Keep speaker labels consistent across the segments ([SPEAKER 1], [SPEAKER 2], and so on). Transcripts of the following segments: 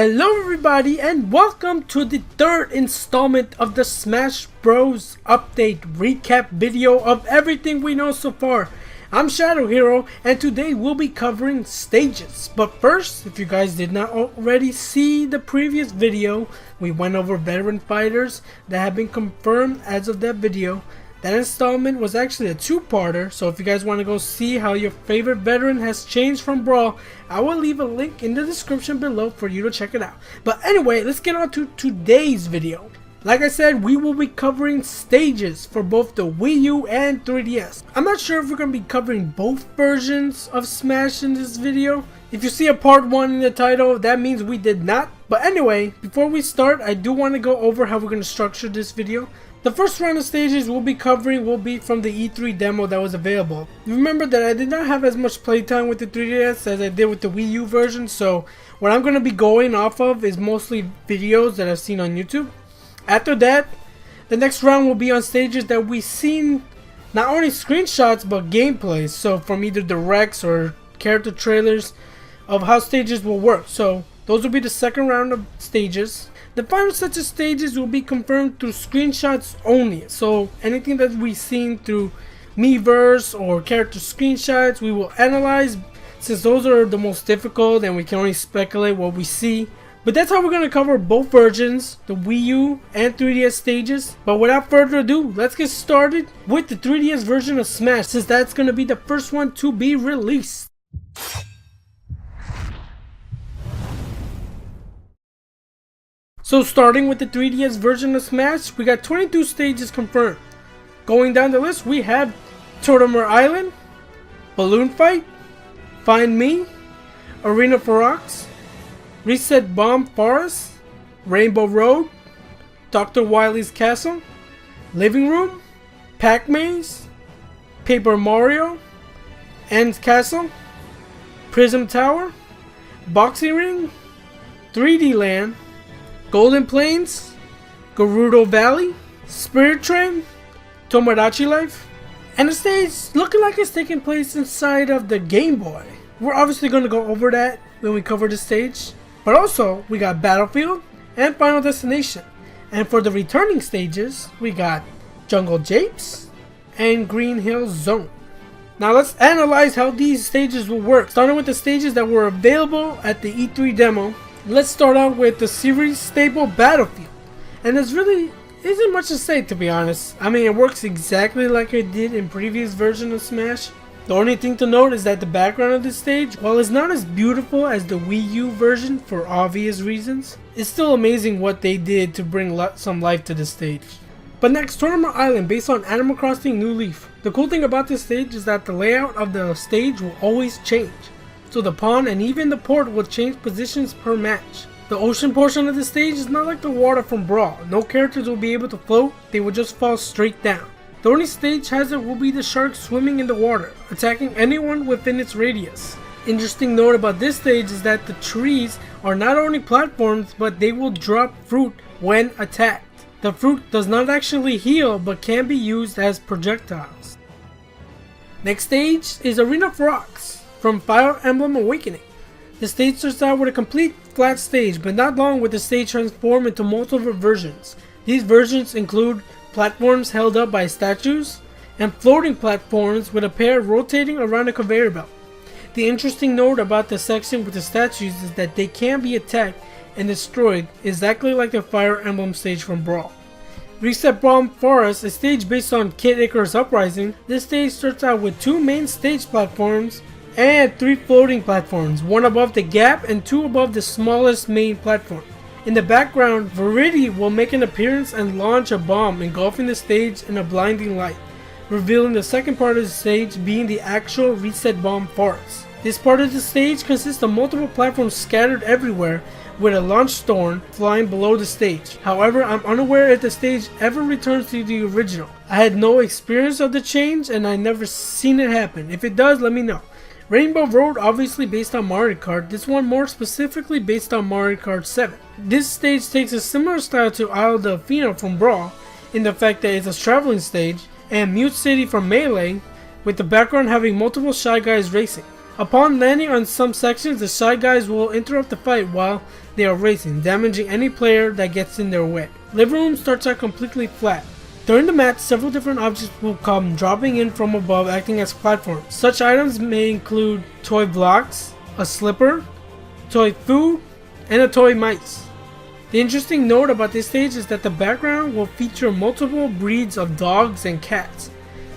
[SPEAKER 1] Hello everybody and welcome to the third installment of the Smash Bros update recap video of everything we know so far. I'm Shadow Hero and today we'll be covering stages. But first, if you guys did not already see the previous video, we went over veteran fighters that have been confirmed as of that video. That installment was actually a two-parter, so if you guys want to go see how your favorite veteran has changed from Brawl, I will leave a link in the description below for you to check it out. But anyway, let's get on to today's video. Like I said, we will be covering stages for both the Wii U and 3DS. I'm not sure if we're going to be covering both versions of Smash in this video. If you see a part 1 in the title, that means we did not. But anyway, before we start, I do want to go over how we're going to structure this video. The first round of stages we'll be covering will be from the E3 demo that was available. Remember that I did not have as much playtime with the 3DS as I did with the Wii U version, so what I'm going to be going off of is mostly videos that I've seen on YouTube. After that, the next round will be on stages that we've seen not only screenshots but gameplays, so from either directs or character trailers of how stages will work. So those will be the second round of stages. The final set of stages will be confirmed through screenshots only, so anything that we've seen through Miiverse or character screenshots we will analyze, since those are the most difficult and we can only speculate what we see. But that's how we're going to cover both versions, the Wii U and 3DS stages. But without further ado, let's get started with the 3DS version of Smash, since that's going to be the first one to be released. So starting with the 3DS version of Smash, we got 22 stages confirmed. Going down the list, we have Tournament Island, Balloon Fight, Find Me, Arena for Rocks, Reset Bomb Forest, Rainbow Road, Dr. Wily's Castle, Living Room, Pac Maze, Paper Mario, End's Castle, Prism Tower, Boxing Ring, 3D Land, Golden Plains, Gerudo Valley, Spirit Train, Tomodachi Life, and the stage looking like it's taking place inside of the Game Boy. We're obviously going to go over that when we cover the stage. But also, we got Battlefield and Final Destination. And for the returning stages, we got Jungle Japes and Green Hill Zone. Now let's analyze how these stages will work. Starting with the stages that were available at the E3 demo. Let's start out with the series staple Battlefield. And there's really isn't much to say, to be honest. I mean, it works exactly like it did in previous versions of Smash. The only thing to note is that the background of this stage, while it's not as beautiful as the Wii U version for obvious reasons, it's still amazing what they did to bring some life to the stage. But next, Tournament Island, based on Animal Crossing New Leaf. The cool thing about this stage is that the layout of the stage will always change. So the pawn and even the port will change positions per match. The ocean portion of the stage is not like the water from Brawl. No characters will be able to float, they will just fall straight down. The only stage hazard will be the shark swimming in the water, attacking anyone within its radius. Interesting note about this stage is that the trees are not only platforms, but they will drop fruit when attacked. The fruit does not actually heal, but can be used as projectiles. Next stage is Arena for Rocks from Fire Emblem Awakening. The stage starts out with a complete flat stage, but not long with the stage transform into multiple versions. These versions include platforms held up by statues, and floating platforms with a pair rotating around a conveyor belt. The interesting note about the section with the statues is that they can be attacked and destroyed exactly like the Fire Emblem stage from Brawl. Reset Bomb Forest, a stage based on Kid Icarus Uprising. This stage starts out with 2 main stage platforms and 3 floating platforms, 1 above the gap and 2 above the smallest main platform. In the background, Viridi will make an appearance and launch a bomb engulfing the stage in a blinding light, revealing the second part of the stage being the actual Reset Bomb Forest. This part of the stage consists of multiple platforms scattered everywhere with a launch storm flying below the stage. However, I'm unaware if the stage ever returns to the original. I had no experience of the change and I never seen it happen. If it does, let me know. Rainbow Road, obviously based on Mario Kart, this one more specifically based on Mario Kart 7. This stage takes a similar style to Isle Delfino from Brawl, in the fact that it's a traveling stage, and Mute City from Melee, with the background having multiple Shy Guys racing. Upon landing on some sections, the Shy Guys will interrupt the fight while they are racing, damaging any player that gets in their way. Living Room starts out completely flat. During the match, several different objects will come dropping in from above, acting as platforms. Such items may include toy blocks, a slipper, toy food, and a toy mice. The interesting note about this stage is that the background will feature multiple breeds of dogs and cats.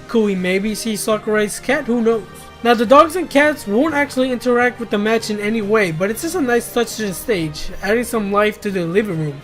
[SPEAKER 1] Could we maybe see Sakurai's cat? Who knows? Now the dogs and cats won't actually interact with the match in any way, but it's just a nice touch to the stage, adding some life to the living room.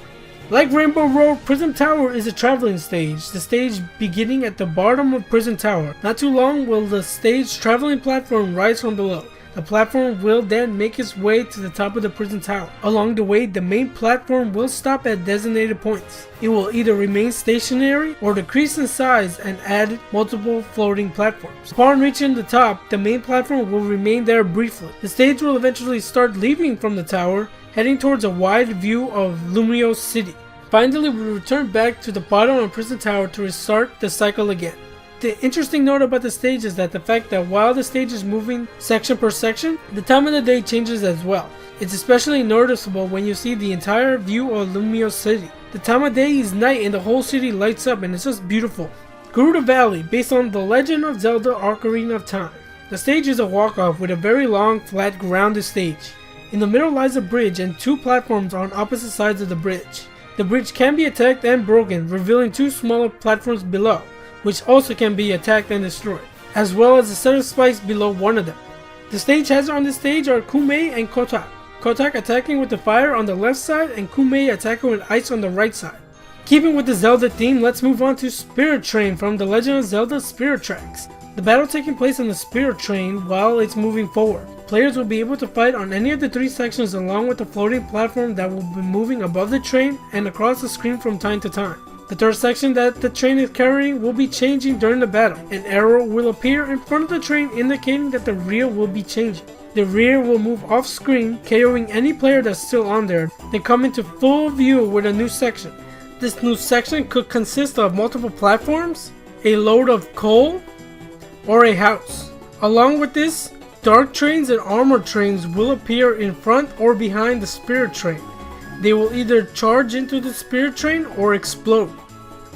[SPEAKER 1] Like Rainbow Road, Prism Tower is a traveling stage, the stage beginning at the bottom of Prism Tower. Not too long will the stage traveling platform rise from below. The platform will then make its way to the top of the Prism Tower. Along the way, the main platform will stop at designated points. It will either remain stationary or decrease in size and add multiple floating platforms. Upon reaching the top, the main platform will remain there briefly. The stage will eventually start leaving from the tower, heading towards a wide view of Lumio City. Finally, we return back to the bottom of Prism Tower to restart the cycle again. The interesting note about the stage is that the fact that while the stage is moving section per section, the time of the day changes as well. It's especially noticeable when you see the entire view of Lumio City. The time of day is night and the whole city lights up and it's just beautiful. Gerudo Valley, based on The Legend of Zelda Ocarina of Time. The stage is a walk-off with a very long, flat, grounded stage. In the middle lies a bridge and two platforms on opposite sides of the bridge. The bridge can be attacked and broken, revealing two smaller platforms below, which also can be attacked and destroyed, as well as a set of spikes below one of them. The stage hazards on this stage are Kumei and Kotak. Kotak attacking with the fire on the left side and Kumei attacking with ice on the right side. Keeping with the Zelda theme, let's move on to Spirit Train from The Legend of Zelda Spirit Tracks. The battle taking place on the Spirit Train while it's moving forward. Players will be able to fight on any of the three sections along with the floating platform that will be moving above the train and across the screen from time to time. The third section that the train is carrying will be changing during the battle. An arrow will appear in front of the train indicating that the rear will be changing. The rear will move off screen, KOing any player that's still on there, then come into full view with a new section. This new section could consist of multiple platforms, a load of coal, or a house. Along with this, dark trains and armored trains will appear in front or behind the Spirit Train. They will either charge into the Spirit Train or explode.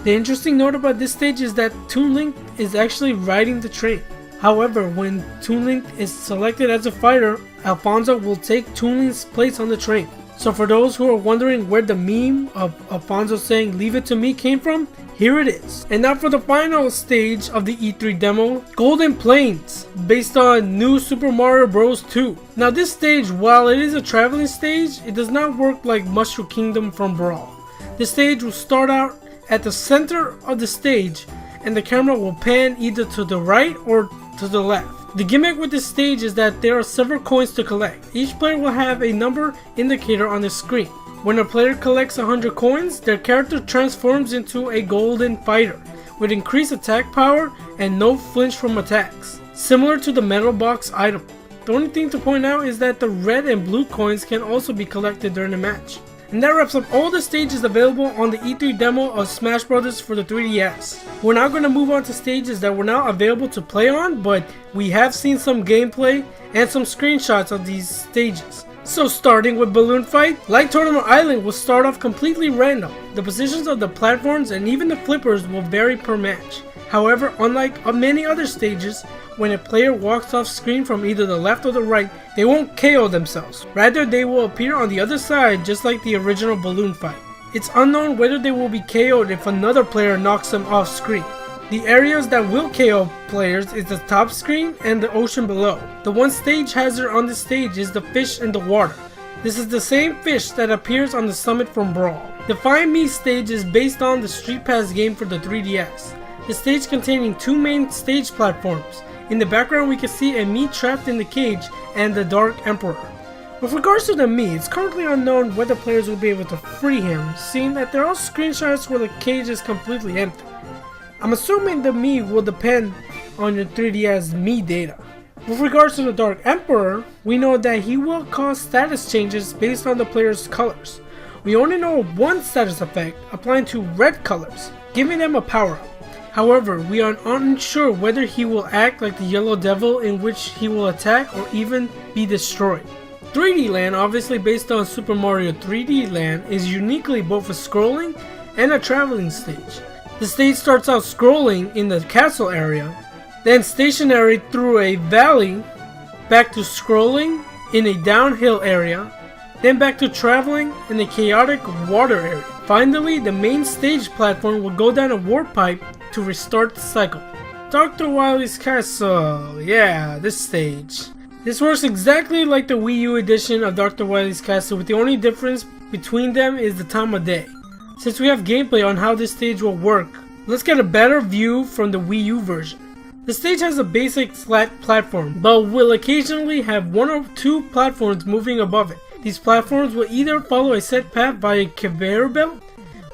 [SPEAKER 1] The interesting note about this stage is that Toon Link is actually riding the train. However, when Toon Link is selected as a fighter, Alfonso will take Toon Link's place on the train. So for those who are wondering where the meme of Alfonso saying "leave it to me" came from, here it is. And now for the final stage of the E3 demo, Golden Plains, based on New Super Mario Bros. 2. Now this stage, while it is a traveling stage, it does not work like Mushroom Kingdom from Brawl. The stage will start out at the center of the stage and the camera will pan either to the right or to the left. The gimmick with this stage is that there are several coins to collect. Each player will have a number indicator on the screen. When a player collects 100 coins, their character transforms into a golden fighter with increased attack power and no flinch from attacks, similar to the metal box item. The only thing to point out is that the red and blue coins can also be collected during the match. And that wraps up all the stages available on the E3 demo of Smash Bros. For the 3DS. We're now going to move on to stages that were not available to play on, but we have seen some gameplay and some screenshots of these stages. So starting with Balloon Fight, like Tournament Island will start off completely random. The positions of the platforms and even the flippers will vary per match. However, unlike many other stages, when a player walks off screen from either the left or the right, they won't KO themselves. Rather, they will appear on the other side just like the original Balloon Fight. It's unknown whether they will be KO'd if another player knocks them off screen. The areas that will KO players is the top screen and the ocean below. The one stage hazard on this stage is the fish in the water. This is the same fish that appears on the summit from Brawl. The Find Me stage is based on the Street Pass game for the 3DS. The stage containing two main stage platforms. In the background we can see a Mii trapped in the cage and the Dark Emperor. With regards to the Mii, it's currently unknown whether players will be able to free him, seeing that there are screenshots where the cage is completely empty. I'm assuming the Mii will depend on your 3DS Mii data. With regards to the Dark Emperor, we know that he will cause status changes based on the player's colors. We only know one status effect applying to red colors, giving them a power up. However, we are unsure whether he will act like the Yellow Devil, in which he will attack or even be destroyed. 3D Land, obviously based on Super Mario 3D Land, is uniquely both a scrolling and a traveling stage. The stage starts out scrolling in the castle area, then stationary through a valley, back to scrolling in a downhill area, then back to traveling in a chaotic water area. Finally, the main stage platform will go down a warp pipe to restart the cycle. Dr. Wily's Castle, yeah, this stage. This works exactly like the Wii U edition of Dr. Wily's Castle, with the only difference between them is the time of day. Since we have gameplay on how this stage will work, let's get a better view from the Wii U version. The stage has a basic flat platform, but will occasionally have one or two platforms moving above it. These platforms will either follow a set path by a conveyor belt,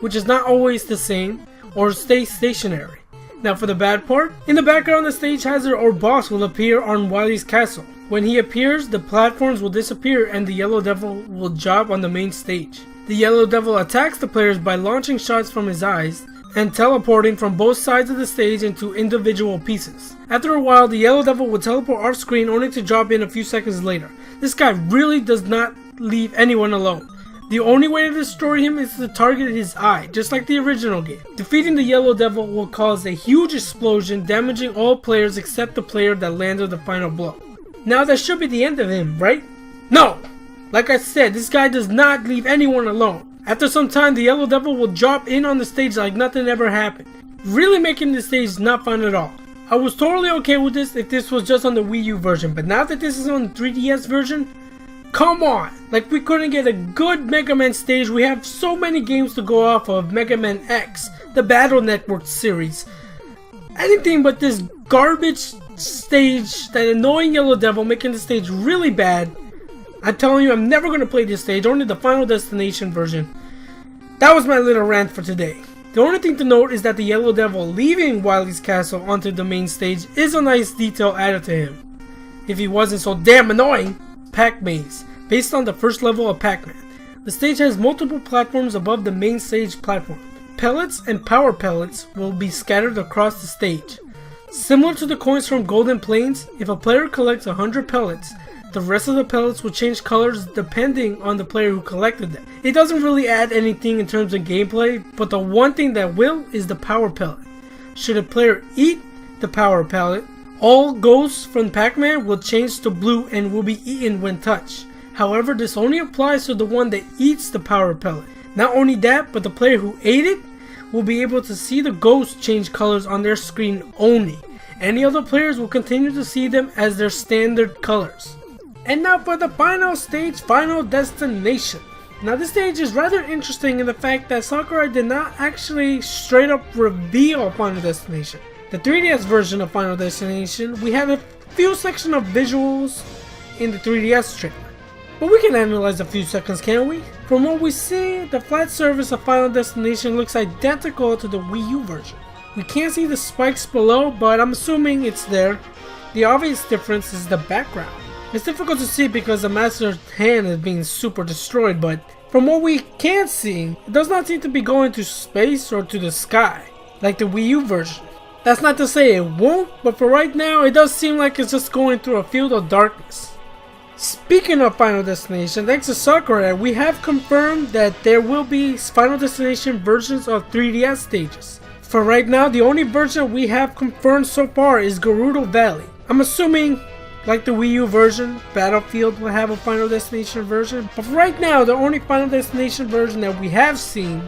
[SPEAKER 1] which is not always the same, or stay stationary. Now for the bad part, in the background the stage hazard or boss will appear on Wily's Castle. When he appears, the platforms will disappear and the Yellow Devil will drop on the main stage. The Yellow Devil attacks the players by launching shots from his eyes and teleporting from both sides of the stage into individual pieces. After a while, the Yellow Devil will teleport off screen only to drop in a few seconds later. This guy really does not leave anyone alone. The only way to destroy him is to target his eye, just like the original game. Defeating the Yellow Devil will cause a huge explosion, damaging all players except the player that landed the final blow. Now that should be the end of him, right? No! Like I said, this guy does not leave anyone alone. After some time, the Yellow Devil will drop in on the stage like nothing ever happened, really making the stage not fun at all. I was totally okay with this if this was just on the Wii U version, but now that this is on the 3DS version, come on! Like, we couldn't get a good Mega Man stage. We have so many games to go off of. Mega Man X, the Battle Network series. Anything but this garbage stage, that annoying Yellow Devil making the stage really bad. I'm telling you, I'm never going to play this stage, only the Final Destination version. That was my little rant for today. The only thing to note is that the Yellow Devil leaving Wily's Castle onto the main stage is a nice detail added to him. If he wasn't so damn annoying. Pac Maze, based on the first level of Pac-Man. The stage has multiple platforms above the main stage platform. Pellets and power pellets will be scattered across the stage. Similar to the coins from Golden Plains, if a player collects 100 pellets, the rest of the pellets will change colors depending on the player who collected them. It doesn't really add anything in terms of gameplay, but the one thing that will is the power pellet. Should a player eat the power pellet, all ghosts from Pac-Man will change to blue and will be eaten when touched. However, this only applies to the one that eats the power pellet. Not only that, but the player who ate it will be able to see the ghosts change colors on their screen only. Any other players will continue to see them as their standard colors. And now for the final stage, Final Destination. Now this stage is rather interesting in the fact that Sakurai did not actually straight up reveal Final Destination. The 3DS version of Final Destination, we had a few sections of visuals in the 3DS trailer. But we can analyze a few seconds, can't we? From what we see, the flat surface of Final Destination looks identical to the Wii U version. We can't see the spikes below, but I'm assuming it's there. The obvious difference is the background. It's difficult to see because the master's hand is being super destroyed, but from what we can see, it does not seem to be going to space or to the sky, like the Wii U version. That's not to say it won't, but for right now, it does seem like it's just going through a field of darkness. Speaking of Final Destination, thanks to Sakurai, we have confirmed that there will be Final Destination versions of 3DS stages. For right now, the only version we have confirmed so far is Gerudo Valley. I'm assuming, like the Wii U version, Battlefield will have a Final Destination version. But for right now, the only Final Destination version that we have seen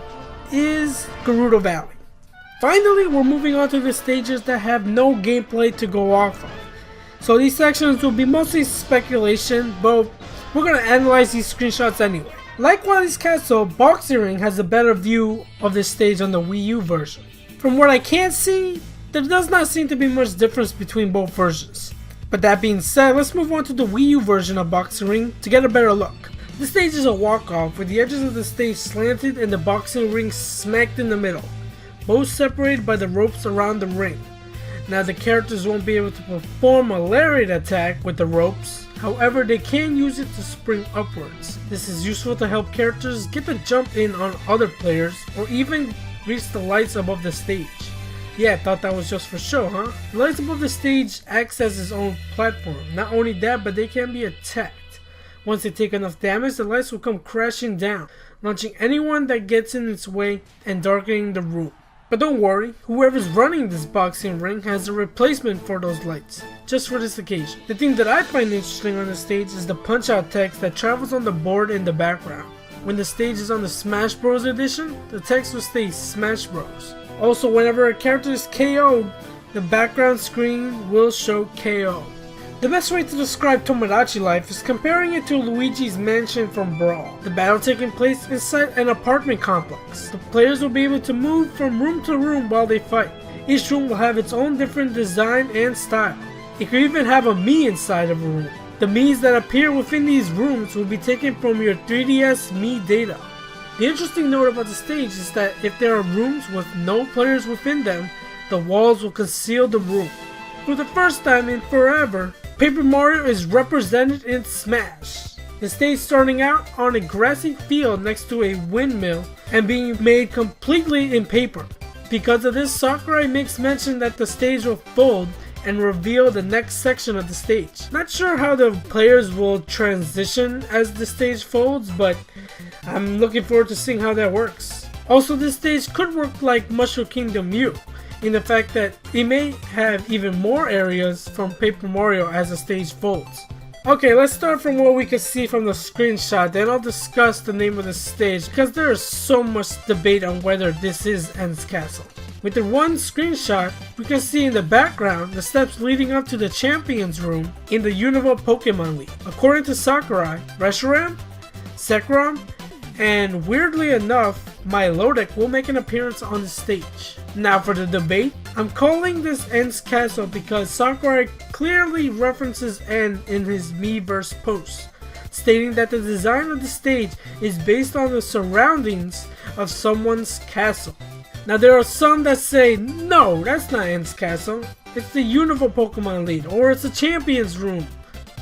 [SPEAKER 1] is Gerudo Valley. Finally, we're moving on to the stages that have no gameplay to go off of. So these sections will be mostly speculation, but we're going to analyze these screenshots anyway. Like Wily's Castle, Boxing Ring has a better view of this stage on the Wii U version. From what I can see, there does not seem to be much difference between both versions. But that being said, let's move on to the Wii U version of Boxing Ring to get a better look. This stage is a walk-off with the edges of the stage slanted and the boxing ring smacked in the middle, both separated by the ropes around the ring. Now the characters won't be able to perform a lariat attack with the ropes, however they can use it to spring upwards. This is useful to help characters get the jump in on other players or even reach the lights above the stage. Yeah, thought that was just for show, huh? The lights above the stage acts as its own platform. Not only that, but they can be attacked. Once they take enough damage, the lights will come crashing down, launching anyone that gets in its way and darkening the room. But don't worry, whoever's running this boxing ring has a replacement for those lights, just for this occasion. The thing that I find interesting on the stage is the punch-out text that travels on the board in the background. When the stage is on the Smash Bros edition, the text will stay Smash Bros. Also, whenever a character is KO'd, the background screen will show KO. The best way to describe Tomodachi Life is comparing it to Luigi's Mansion from Brawl. The battle taking place inside an apartment complex. The players will be able to move from room to room while they fight. Each room will have its own different design and style. You can even have a Mii inside of a room. The Miis that appear within these rooms will be taken from your 3DS Mii data. The interesting note about the stage is that if there are rooms with no players within them, the walls will conceal the room. For the first time in forever, Paper Mario is represented in Smash. The stage starting out on a grassy field next to a windmill and being made completely in paper. Because of this, Sakurai makes mention that the stage will fold and reveal the next section of the stage. Not sure how the players will transition as the stage folds, but I'm looking forward to seeing how that works. Also, this stage could work like Mushroom Kingdom U, in the fact that it may have even more areas from Paper Mario as the stage folds. Okay, let's start from what we can see from the screenshot, then I'll discuss the name of the stage because there is so much debate on whether this is N's Castle. With the one screenshot, we can see in the background the steps leading up to the Champions Room in the Unova Pokemon League. According to Sakurai, Reshiram, Sekrom, and weirdly enough, Milotic will make an appearance on the stage. Now for the debate, I'm calling this N's Castle because Sakurai clearly references N in his Miiverse post, stating that the design of the stage is based on the surroundings of someone's castle. Now there are some that say, no, that's not N's Castle, it's the Unova Pokemon League, or it's the Champions Room.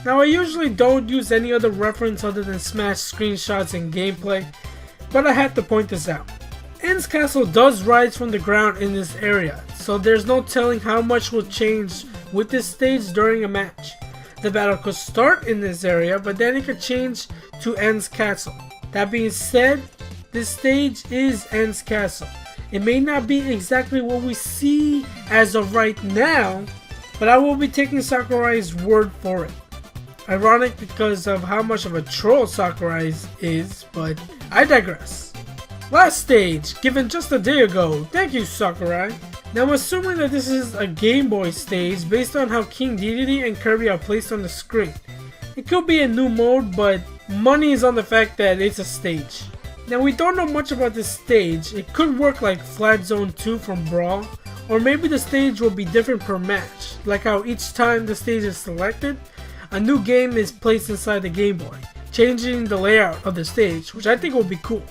[SPEAKER 1] Now I usually don't use any other reference other than Smash screenshots and gameplay, but I had to point this out. N's Castle does rise from the ground in this area, so there's no telling how much will change with this stage during a match. The battle could start in this area, but then it could change to N's Castle. That being said, this stage is N's Castle. It may not be exactly what we see as of right now, but I will be taking Sakurai's word for it. Ironic because of how much of a troll Sakurai is, but I digress. Last stage, given just a day ago. Thank you, Sakurai. Now I'm assuming that this is a Game Boy stage based on how King Dedede and Kirby are placed on the screen. It could be a new mode, but money is on the fact that it's a stage. Now we don't know much about this stage. It could work like Flat Zone 2 from Brawl, or maybe the stage will be different per match, like how each time the stage is selected, a new game is placed inside the Game Boy, changing the layout of the stage, which I think will be cool.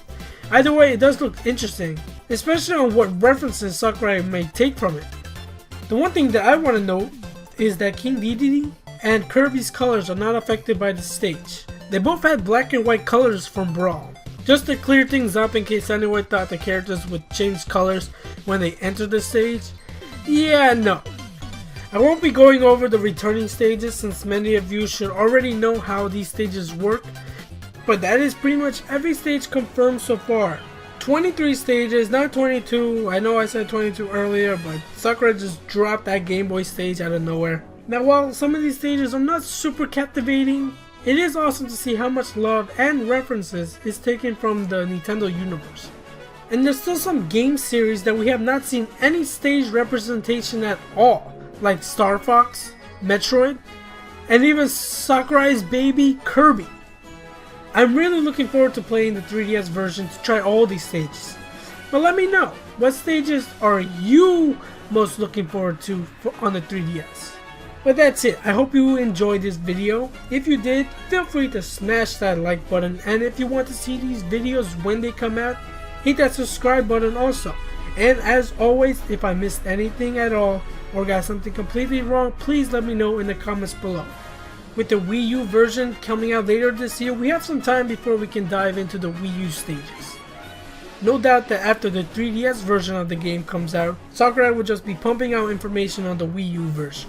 [SPEAKER 1] Either way, it does look interesting, especially on what references Sakurai may take from it. The one thing that I want to note is that King Dedede and Kirby's colors are not affected by the stage. They both had black and white colors from Brawl. Just to clear things up in case anyone thought the characters would change colors when they enter the stage. Yeah, no. I won't be going over the returning stages since many of you should already know how these stages work. But that is pretty much every stage confirmed so far. 23 stages, not 22. I know I said 22 earlier, but Sakurai just dropped that Game Boy stage out of nowhere. Now while some of these stages are not super captivating, it is awesome to see how much love and references is taken from the Nintendo universe. And there's still some game series that we have not seen any stage representation at all, like Star Fox, Metroid, and even Sakurai's baby Kirby. I'm really looking forward to playing the 3DS version to try all these stages. But let me know, what stages are you most looking forward to on the 3DS? But that's it. I hope you enjoyed this video. If you did, feel free to smash that like button, and if you want to see these videos when they come out, hit that subscribe button also. And as always, if I missed anything at all or got something completely wrong, please let me know in the comments below. With the Wii U version coming out later this year, we have some time before we can dive into the Wii U stages. No doubt that after the 3DS version of the game comes out, Sakurai will just be pumping out information on the Wii U version.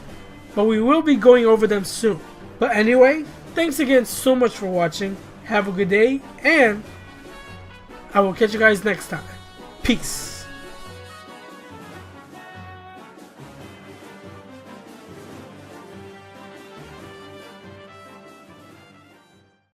[SPEAKER 1] But we will be going over them soon. But anyway, thanks again so much for watching. Have a good day, and I will catch you guys next time. Peace.